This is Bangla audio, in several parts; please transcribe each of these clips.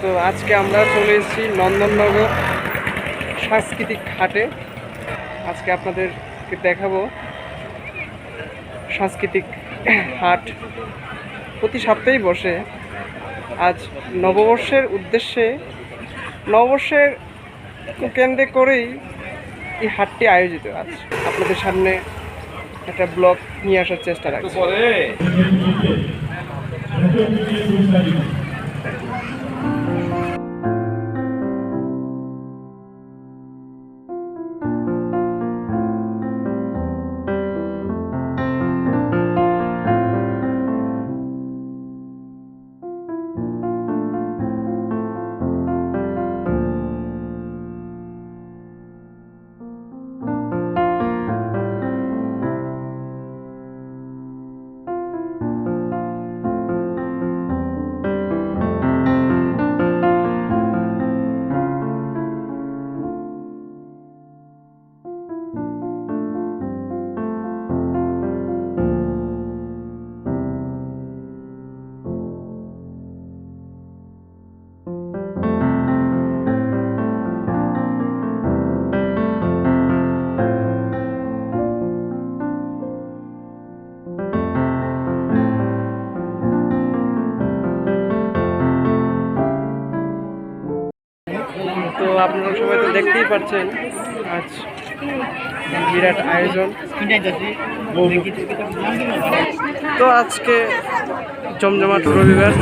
তো আজকে আমরা চলে এসেছি নন্দননগর সাংস্কৃতিক হাটে। আজকে আপনাদেরকে দেখাবো সাংস্কৃতিক হাট প্রতি সপ্তাহেই বসে। আজ নববর্ষের উদ্দেশ্যে নববর্ষের কেন্দ্রে করেই এই হাটটি আয়োজিত। আজ আপনাদের সামনে একটা ব্লগ নিয়ে আসার চেষ্টা রাখছি। তো আপনারা সবাই তো দেখতেই পাচ্ছেন আজ বিরাট আয়োজন। তো আজকে জমজমাট রবিবার।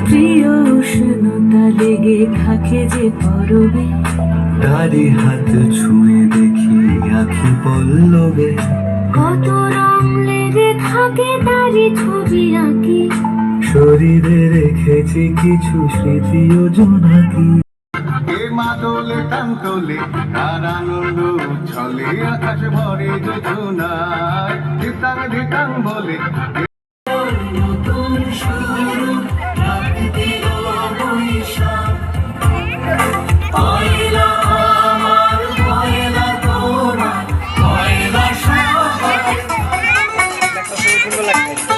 প্রিয় উষ্ণতা লেগে থাকে যে পরবে, তারি হাত ছুঁয়ে দেখি আখি পল্লবে, কত রং লেগে থাকে তারি ছবি আঁকি, শরীরে রেখেছি কিছু স্মৃতি ও জোনাকি। মাদলে টানতলে তার আনন্দ ছলে আকাশ ভরে যোজনায় ধিতাং ধিতাং বলে নতুন শুরু রাখতে বৈশাখ, পয়লা আমার পয়লা তোমার পয়লা সবাই। সুন্দর লাগছে।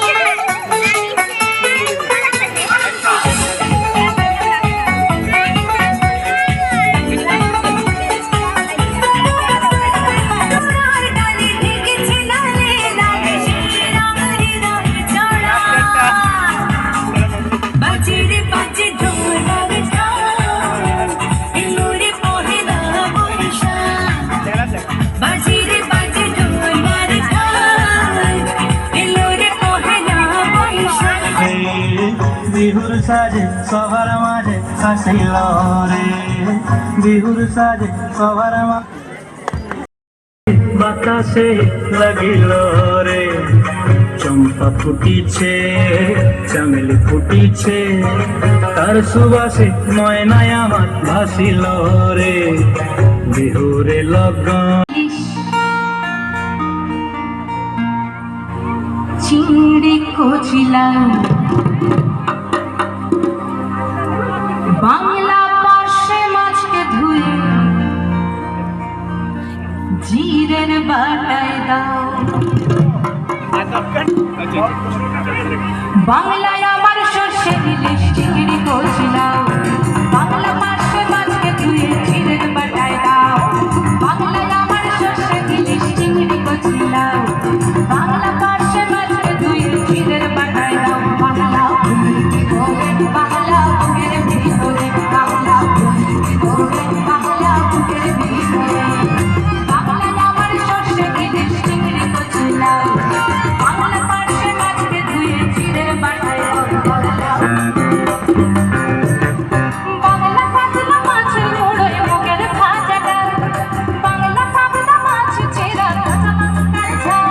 বিহুর সাজে সবার মাঝে হাসিল রে, বিহুর সাজে সবার মাঝে বাতাসে লাগিল রে, চম্পা ফুটিছে চামেলি ফুটিছে তার সুবাসে ময়নায় আমার ভাসিল রে, বিহুরে লগন চিংড়ি কচিলাম বাংলা পাশে মাছকে ধুয়ে জিরের বাটায় দাও, বাংলায় আমার সর্ষে ইলিশ চিংড়ি কচিলাম, বাংলা পাশে মাছকে ধুয়ে জিরের বাটায় দাও, বাংলায় আমার সর্ষে ইলিশ চিংড়ি কচিলাম, বাংলা পাশে মাছকে ধুয়ে জিরের বাটায় দাও, বাংলা বাংলা বুকের ভিতরে, বাংলা বাংলা বুকের ভিতরে, বাংলায় আমার সর্ষে ইলিশ চিংড়ি কচিলাম, বাংলা পাশে মাছকে ধুয়ে জিরের বাটায় দাও, বাংলা পাতলা মাছ মোড়ে মুখের ভাজাটা, বাংলা পাতলা মাছ চেরা কাঁচা লঙ্কার ঝাল।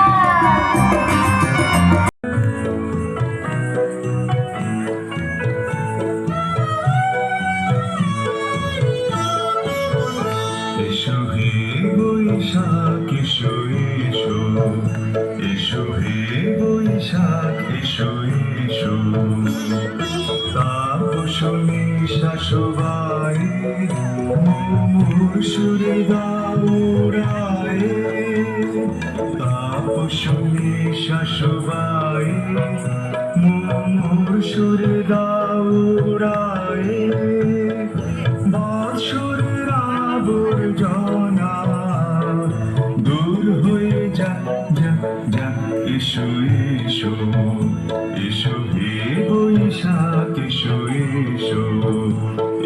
এসো হে বৈশাখ এসো এসো, এসো হে বৈশাখ সুরে গাউরায় তাপসনে শাশুবায় মোর সুরে গাউরায় বাৎসরের আবর্জনা দূর হয়ে যা যা যা এসো এসো এসো হে বৈশাখ এসো এসো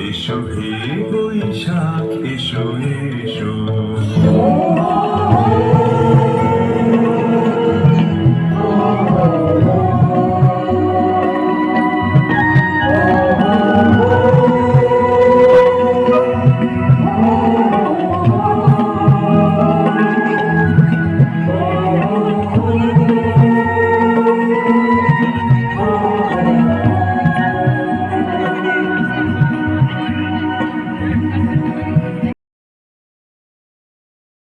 এসো হে বৈশাখ এসো এসো